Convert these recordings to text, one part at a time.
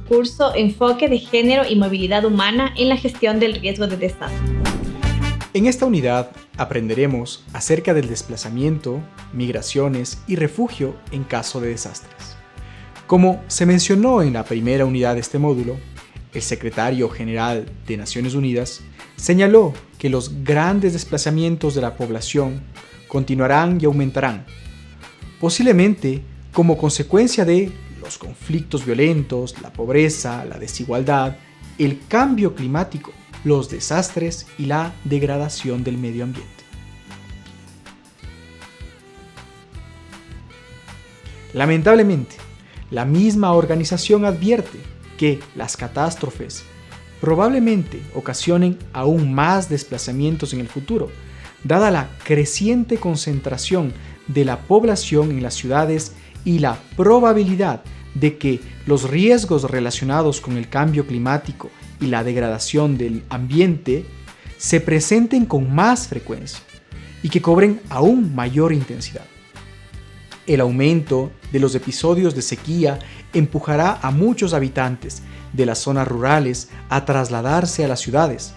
curso Enfoque de Género y Movilidad Humana en la Gestión del Riesgo de Desastre. En esta unidad aprenderemos acerca del desplazamiento, migraciones y refugio en caso de desastres. Como se mencionó en la primera unidad de este módulo, el secretario general de Naciones Unidas señaló que los grandes desplazamientos de la población continuarán y aumentarán, posiblemente como consecuencia de los conflictos violentos, la pobreza, la desigualdad, el cambio climático, los desastres y la degradación del medio ambiente. Lamentablemente, la misma organización advierte que las catástrofes probablemente ocasionen aún más desplazamientos en el futuro, dada la creciente concentración de la población en las ciudades y la probabilidad de que los riesgos relacionados con el cambio climático y la degradación del ambiente se presenten con más frecuencia y que cobren aún mayor intensidad. El aumento de los episodios de sequía empujará a muchos habitantes de las zonas rurales a trasladarse a las ciudades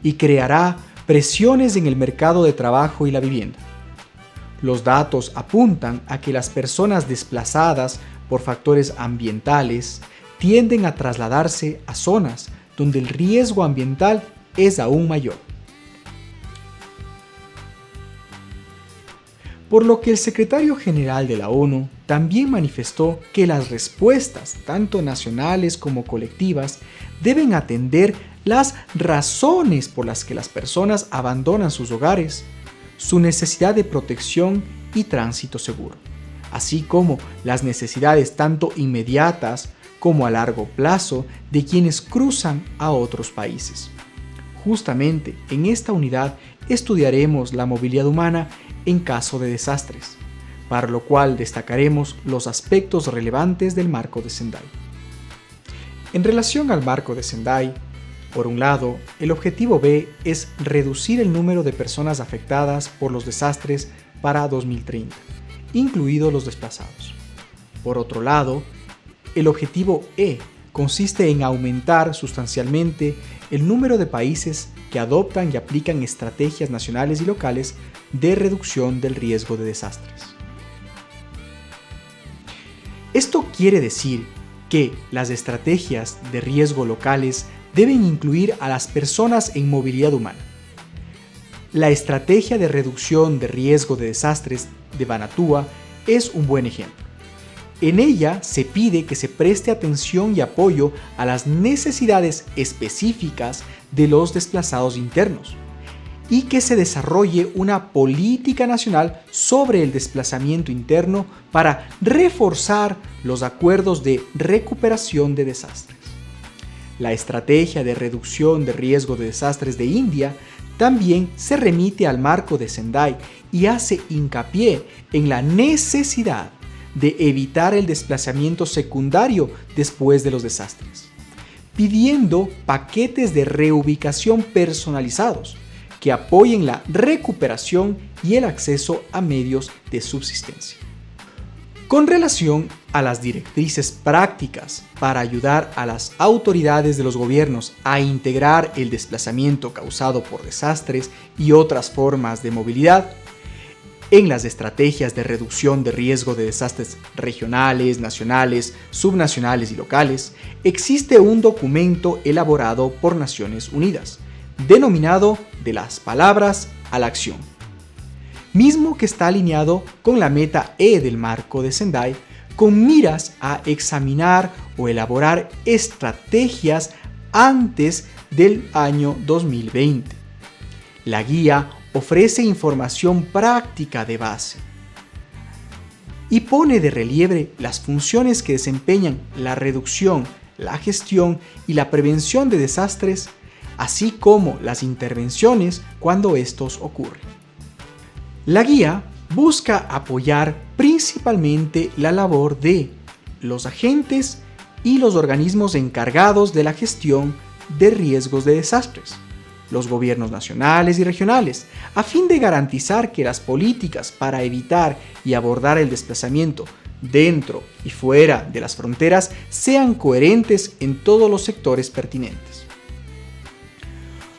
y creará presiones en el mercado de trabajo y la vivienda. Los datos apuntan a que las personas desplazadas por factores ambientales tienden a trasladarse a zonas donde el riesgo ambiental es aún mayor. Por lo que el secretario general de la ONU también manifestó que las respuestas, tanto nacionales como colectivas, deben atender las razones por las que las personas abandonan sus hogares, su necesidad de protección y tránsito seguro, así como las necesidades tanto inmediatas como a largo plazo de quienes cruzan a otros países. Justamente en esta unidad estudiaremos la movilidad humana en caso de desastres, para lo cual destacaremos los aspectos relevantes del marco de Sendai. En relación al marco de Sendai, por un lado, el objetivo B es reducir el número de personas afectadas por los desastres para 2030, incluidos los desplazados. Por otro lado, el objetivo E consiste en aumentar sustancialmente el número de países que adoptan y aplican estrategias nacionales y locales de reducción del riesgo de desastres. Esto quiere decir que las estrategias de riesgo locales deben incluir a las personas en movilidad humana. La estrategia de reducción de riesgo de desastres de Vanuatu es un buen ejemplo. En ella se pide que se preste atención y apoyo a las necesidades específicas de los desplazados internos y que se desarrolle una política nacional sobre el desplazamiento interno para reforzar los acuerdos de recuperación de desastres. La estrategia de reducción de riesgo de desastres de India también se remite al marco de Sendai y hace hincapié en la necesidad de evitar el desplazamiento secundario después de los desastres, pidiendo paquetes de reubicación personalizados que apoyen la recuperación y el acceso a medios de subsistencia. Con relación a las directrices prácticas para ayudar a las autoridades de los gobiernos a integrar el desplazamiento causado por desastres y otras formas de movilidad en las estrategias de reducción de riesgo de desastres regionales, nacionales, subnacionales y locales, existe un documento elaborado por Naciones Unidas, denominado De las palabras a la acción, mismo que está alineado con la meta E del marco de Sendai, con miras a examinar o elaborar estrategias antes del año 2020. La guía ofrece información práctica de base y pone de relieve las funciones que desempeñan la reducción, la gestión y la prevención de desastres, así como las intervenciones cuando estos ocurren. La guía busca apoyar principalmente la labor de los agentes y los organismos encargados de la gestión de riesgos de desastres, los gobiernos nacionales y regionales, a fin de garantizar que las políticas para evitar y abordar el desplazamiento dentro y fuera de las fronteras sean coherentes en todos los sectores pertinentes.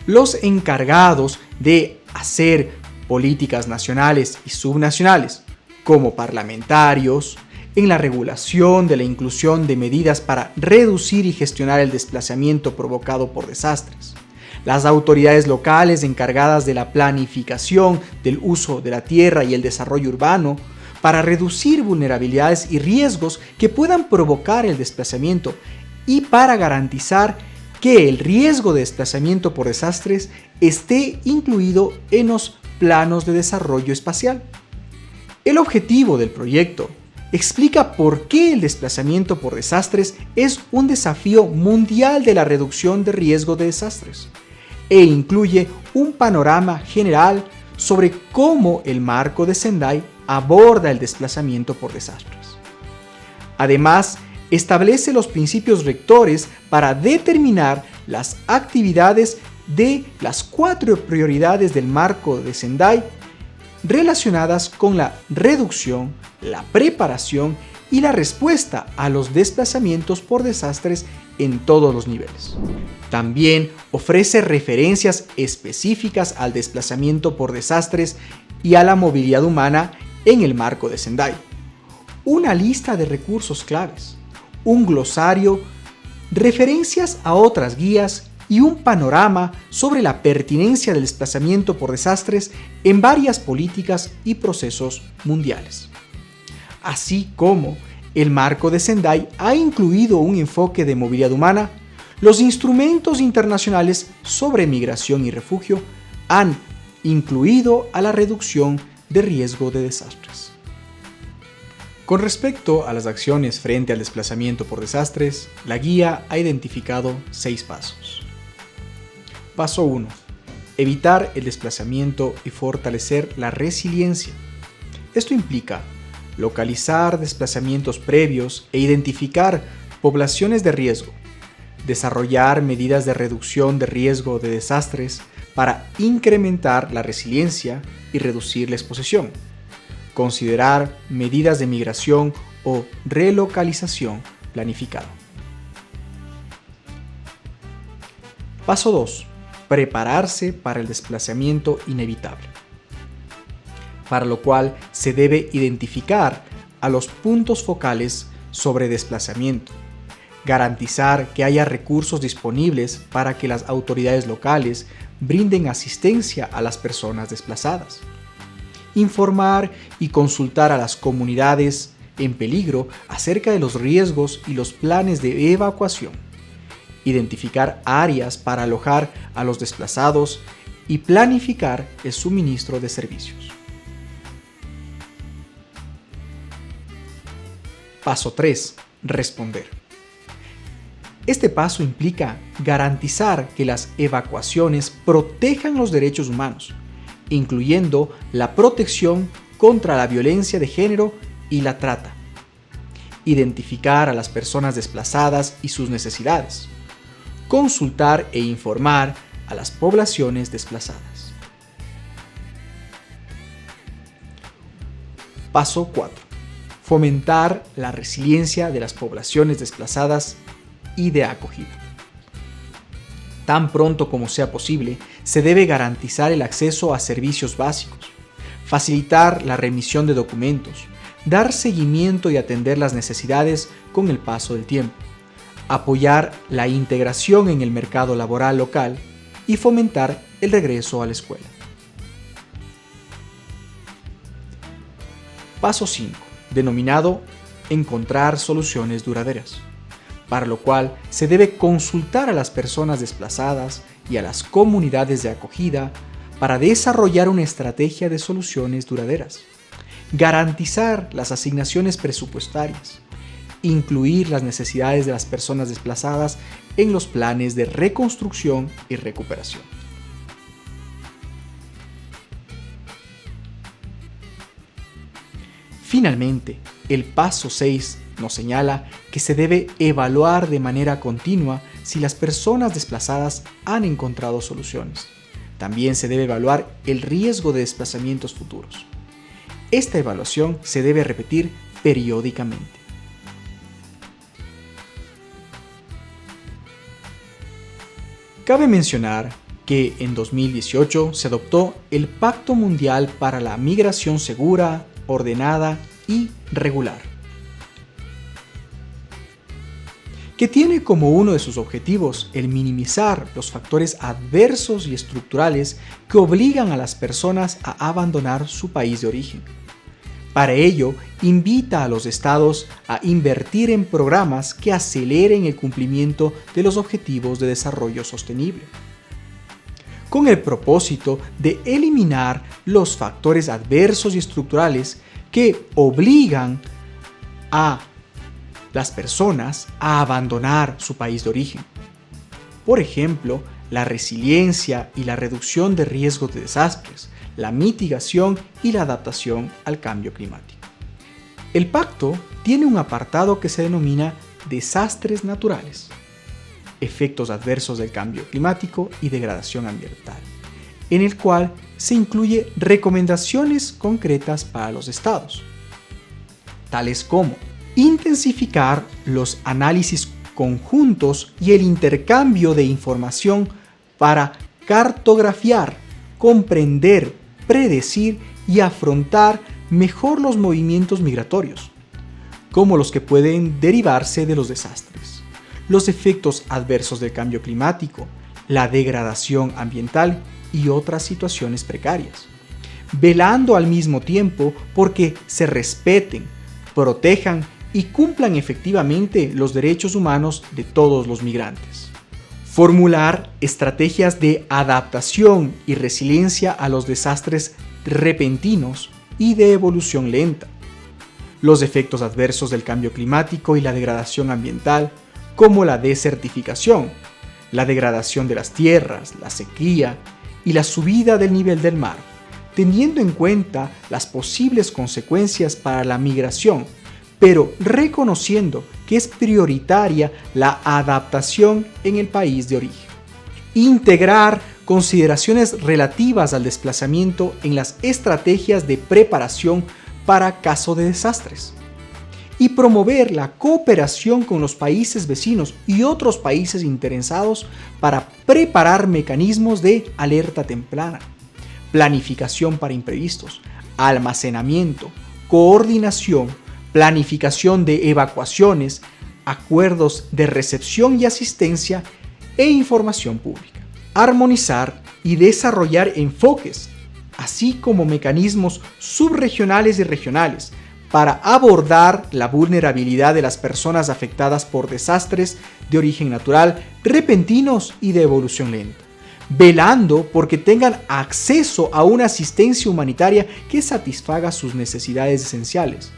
Los encargados de hacer políticas nacionales y subnacionales, como parlamentarios, en la regulación de la inclusión de medidas para reducir y gestionar el desplazamiento provocado por desastres. Las autoridades locales encargadas de la planificación del uso de la tierra y el desarrollo urbano para reducir vulnerabilidades y riesgos que puedan provocar el desplazamiento y para garantizar que el riesgo de desplazamiento por desastres esté incluido en los planos de desarrollo espacial. El objetivo del proyecto explica por qué el desplazamiento por desastres es un desafío mundial de la reducción de riesgo de desastres e incluye un panorama general sobre cómo el marco de Sendai aborda el desplazamiento por desastres. Además, establece los principios rectores para determinar las actividades de las 4 prioridades del marco de Sendai relacionadas con la reducción, la preparación y la respuesta a los desplazamientos por desastres en todos los niveles. También ofrece referencias específicas al desplazamiento por desastres y a la movilidad humana en el marco de Sendai, una lista de recursos claves, un glosario, referencias a otras guías y un panorama sobre la pertinencia del desplazamiento por desastres en varias políticas y procesos mundiales. Así como el marco de Sendai ha incluido un enfoque de movilidad humana, los instrumentos internacionales sobre migración y refugio han incluido a la reducción de riesgo de desastres. Con respecto a las acciones frente al desplazamiento por desastres, la guía ha identificado 6 pasos. Paso 1. Evitar el desplazamiento y fortalecer la resiliencia. Esto implica localizar desplazamientos previos e identificar poblaciones de riesgo, desarrollar medidas de reducción de riesgo de desastres para incrementar la resiliencia y reducir la exposición, considerar medidas de migración o relocalización planificada. Paso 2. Prepararse para el desplazamiento inevitable, para lo cual se debe identificar a los puntos focales sobre desplazamiento, garantizar que haya recursos disponibles para que las autoridades locales brinden asistencia a las personas desplazadas, informar y consultar a las comunidades en peligro acerca de los riesgos y los planes de evacuación, identificar áreas para alojar a los desplazados y planificar el suministro de servicios. Paso 3. Responder. Este paso implica garantizar que las evacuaciones protejan los derechos humanos, incluyendo la protección contra la violencia de género y la trata. Identificar a las personas desplazadas y sus necesidades. Consultar e informar a las poblaciones desplazadas. Paso 4. Fomentar la resiliencia de las poblaciones desplazadas y de acogida. Tan pronto como sea posible, se debe garantizar el acceso a servicios básicos, facilitar la remisión de documentos, dar seguimiento y atender las necesidades con el paso del tiempo, apoyar la integración en el mercado laboral local y fomentar el regreso a la escuela. Paso 5, denominado Encontrar soluciones duraderas, para lo cual se debe consultar a las personas desplazadas y a las comunidades de acogida para desarrollar una estrategia de soluciones duraderas, garantizar las asignaciones presupuestarias, incluir las necesidades de las personas desplazadas en los planes de reconstrucción y recuperación. Finalmente, el paso 6 nos señala que se debe evaluar de manera continua si las personas desplazadas han encontrado soluciones. También se debe evaluar el riesgo de desplazamientos futuros. Esta evaluación se debe repetir periódicamente. Cabe mencionar que en 2018 se adoptó el Pacto Mundial para la Migración Segura, Ordenada y Regular, que tiene como uno de sus objetivos el minimizar los factores adversos y estructurales que obligan a las personas a abandonar su país de origen. Para ello, invita a los estados a invertir en programas que aceleren el cumplimiento de los objetivos de desarrollo sostenible, con el propósito de eliminar los factores adversos y estructurales que obligan a las personas a abandonar su país de origen. Por ejemplo, la resiliencia y la reducción de riesgos de desastres, la mitigación y la adaptación al cambio climático. El pacto tiene un apartado que se denomina desastres naturales, efectos adversos del cambio climático y degradación ambiental, en el cual se incluye recomendaciones concretas para los estados, tales como intensificar los análisis conjuntos y el intercambio de información para cartografiar, comprender, predecir y afrontar mejor los movimientos migratorios, como los que pueden derivarse de los desastres, los efectos adversos del cambio climático, la degradación ambiental y otras situaciones precarias, velando al mismo tiempo porque se respeten, protejan y cumplan efectivamente los derechos humanos de todos los migrantes. Formular estrategias de adaptación y resiliencia a los desastres repentinos y de evolución lenta, los efectos adversos del cambio climático y la degradación ambiental, como la desertificación, la degradación de las tierras, la sequía y la subida del nivel del mar, teniendo en cuenta las posibles consecuencias para la migración, pero reconociendo que es prioritaria la adaptación en el país de origen. Integrar consideraciones relativas al desplazamiento en las estrategias de preparación para caso de desastres. Y promover la cooperación con los países vecinos y otros países interesados para preparar mecanismos de alerta temprana, planificación para imprevistos, almacenamiento, coordinación, planificación de evacuaciones, acuerdos de recepción y asistencia e información pública. Armonizar y desarrollar enfoques, así como mecanismos subregionales y regionales, para abordar la vulnerabilidad de las personas afectadas por desastres de origen natural, repentinos y de evolución lenta, velando porque tengan acceso a una asistencia humanitaria que satisfaga sus necesidades esenciales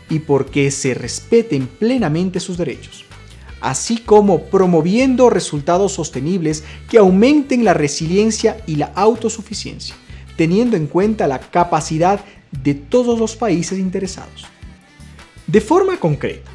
y porque se respeten plenamente sus derechos, así como promoviendo resultados sostenibles que aumenten la resiliencia y la autosuficiencia, teniendo en cuenta la capacidad de todos los países interesados. De forma concreta,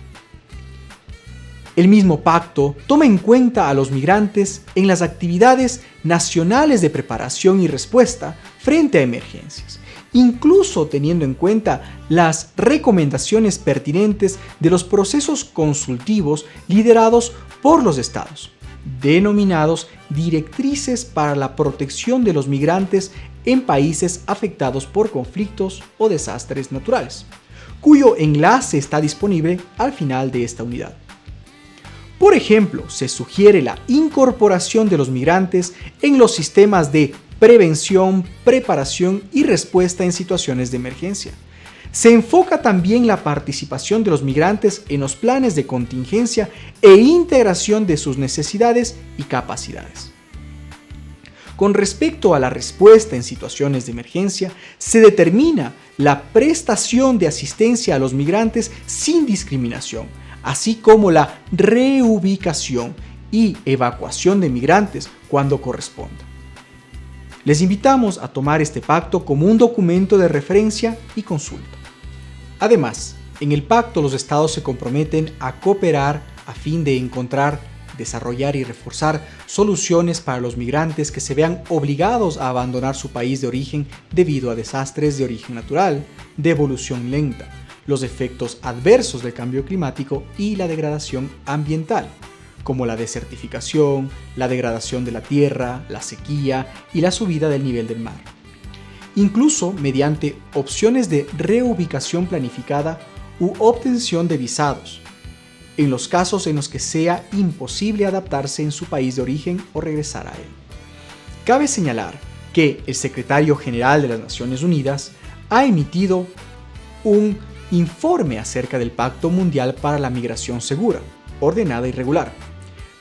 el mismo pacto toma en cuenta a los migrantes en las actividades nacionales de preparación y respuesta frente a emergencias, incluso teniendo en cuenta las recomendaciones pertinentes de los procesos consultivos liderados por los estados, denominados Directrices para la Protección de los Migrantes en Países Afectados por Conflictos o Desastres Naturales, cuyo enlace está disponible al final de esta unidad. Por ejemplo, se sugiere la incorporación de los migrantes en los sistemas de prevención, preparación y respuesta en situaciones de emergencia. Se enfoca también la participación de los migrantes en los planes de contingencia e integración de sus necesidades y capacidades. Con respecto a la respuesta en situaciones de emergencia, se determina la prestación de asistencia a los migrantes sin discriminación, así como la reubicación y evacuación de migrantes cuando corresponda. Les invitamos a tomar este pacto como un documento de referencia y consulta. Además, en el pacto los estados se comprometen a cooperar a fin de encontrar, desarrollar y reforzar soluciones para los migrantes que se vean obligados a abandonar su país de origen debido a desastres de origen natural, de evolución lenta, los efectos adversos del cambio climático y la degradación ambiental, como la desertificación, la degradación de la tierra, la sequía y la subida del nivel del mar. Incluso mediante opciones de reubicación planificada u obtención de visados, en los casos en los que sea imposible adaptarse en su país de origen o regresar a él. Cabe señalar que el Secretario General de las Naciones Unidas ha emitido un informe acerca del Pacto Mundial para la Migración Segura, Ordenada y Regular,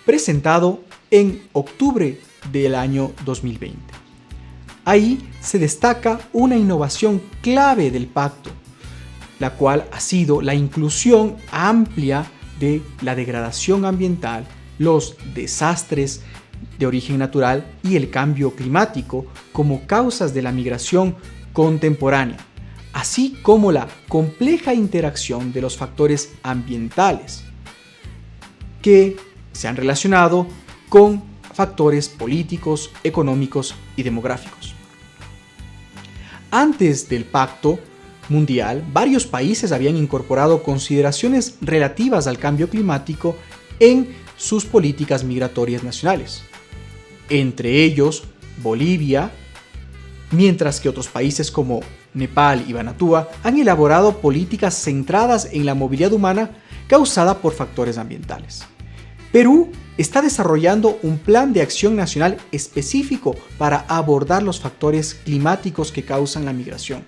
presentado en octubre del año 2020. Ahí se destaca una innovación clave del pacto, la cual ha sido la inclusión amplia de la degradación ambiental, los desastres de origen natural y el cambio climático como causas de la migración contemporánea, así como la compleja interacción de los factores ambientales que se han relacionado con factores políticos, económicos y demográficos. Antes del Pacto Mundial, varios países habían incorporado consideraciones relativas al cambio climático en sus políticas migratorias nacionales, entre ellos Bolivia, mientras que otros países como Nepal y Vanuatu han elaborado políticas centradas en la movilidad humana causada por factores ambientales. Perú está desarrollando un plan de acción nacional específico para abordar los factores climáticos que causan la migración.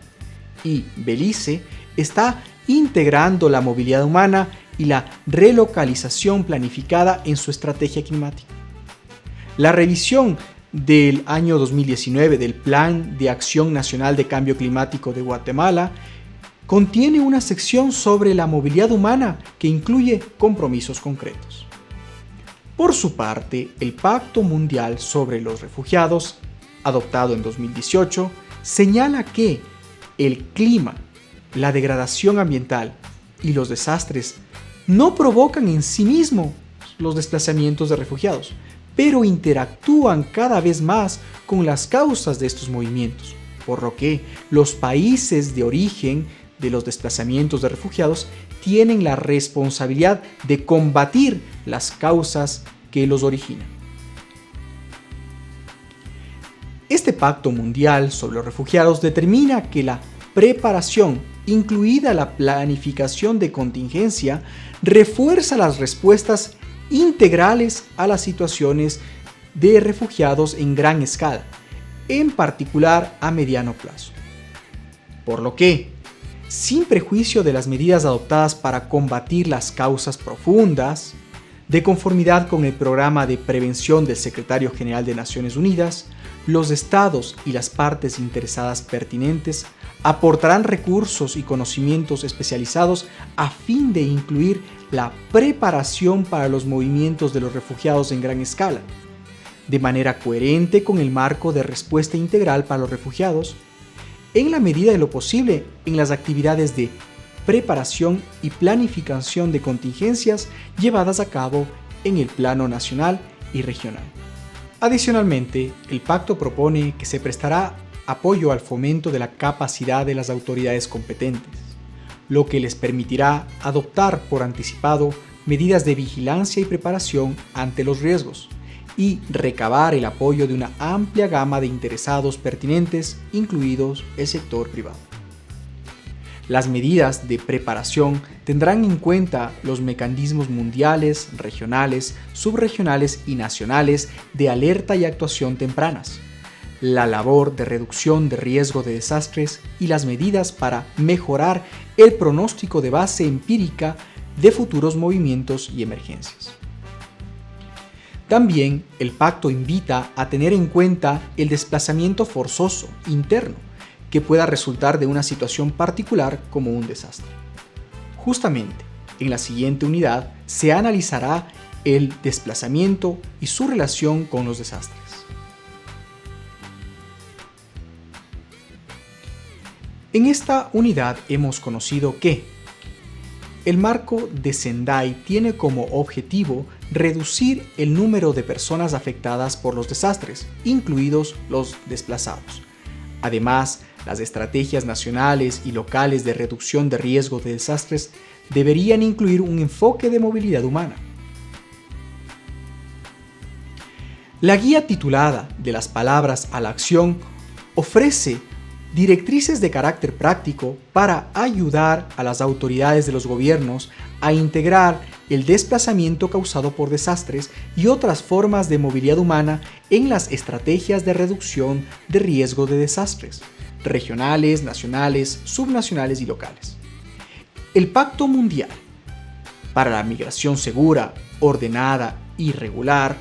Y Belice está integrando la movilidad humana y la relocalización planificada en su estrategia climática. La revisión del año 2019 del Plan de Acción Nacional de Cambio Climático de Guatemala contiene una sección sobre la movilidad humana que incluye compromisos concretos. Por su parte, el Pacto Mundial sobre los Refugiados, adoptado en 2018, señala que el clima, la degradación ambiental y los desastres no provocan en sí mismos los desplazamientos de refugiados, pero interactúan cada vez más con las causas de estos movimientos, por lo que los países de origen de los desplazamientos de refugiados tienen la responsabilidad de combatir las causas que los originan. Este Pacto Mundial sobre los Refugiados determina que la preparación, incluida la planificación de contingencia, refuerza las respuestas integrales a las situaciones de refugiados en gran escala, en particular a mediano plazo. Por lo que, sin prejuicio de las medidas adoptadas para combatir las causas profundas, de conformidad con el programa de prevención del Secretario General de Naciones Unidas, los estados y las partes interesadas pertinentes aportarán recursos y conocimientos especializados a fin de incluir la preparación para los movimientos de los refugiados en gran escala, de manera coherente con el marco de respuesta integral para los refugiados, en la medida de lo posible en las actividades de preparación y planificación de contingencias llevadas a cabo en el plano nacional y regional. Adicionalmente, el pacto propone que se prestará apoyo al fomento de la capacidad de las autoridades competentes, lo que les permitirá adoptar por anticipado medidas de vigilancia y preparación ante los riesgos y recabar el apoyo de una amplia gama de interesados pertinentes, incluidos el sector privado. Las medidas de preparación tendrán en cuenta los mecanismos mundiales, regionales, subregionales y nacionales de alerta y actuación tempranas, la labor de reducción de riesgo de desastres y las medidas para mejorar el pronóstico de base empírica de futuros movimientos y emergencias. También el pacto invita a tener en cuenta el desplazamiento forzoso interno que pueda resultar de una situación particular como un desastre. Justamente, en la siguiente unidad se analizará el desplazamiento y su relación con los desastres. En esta unidad hemos conocido que el marco de Sendai tiene como objetivo reducir el número de personas afectadas por los desastres, incluidos los desplazados. Además, Las estrategias nacionales y locales de reducción de riesgo de desastres deberían incluir un enfoque de movilidad humana. La guía titulada De las palabras a la acción ofrece directrices de carácter práctico para ayudar a las autoridades de los gobiernos a integrar el desplazamiento causado por desastres y otras formas de movilidad humana en las estrategias de reducción de riesgo de desastres, regionales, nacionales, subnacionales y locales. El Pacto Mundial para la Migración Segura, Ordenada y Regular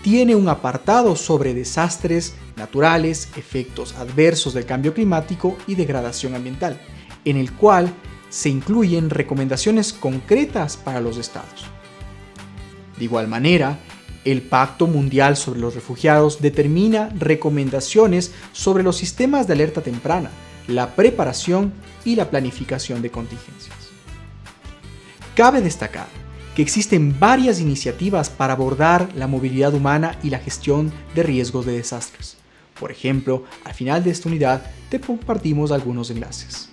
tiene un apartado sobre desastres naturales, efectos adversos del cambio climático y degradación ambiental, en el cual se incluyen recomendaciones concretas para los estados. De igual manera, el Pacto Mundial sobre los Refugiados determina recomendaciones sobre los sistemas de alerta temprana, la preparación y la planificación de contingencias. Cabe destacar que existen varias iniciativas para abordar la movilidad humana y la gestión de riesgos de desastres. Por ejemplo, al final de esta unidad te compartimos algunos enlaces.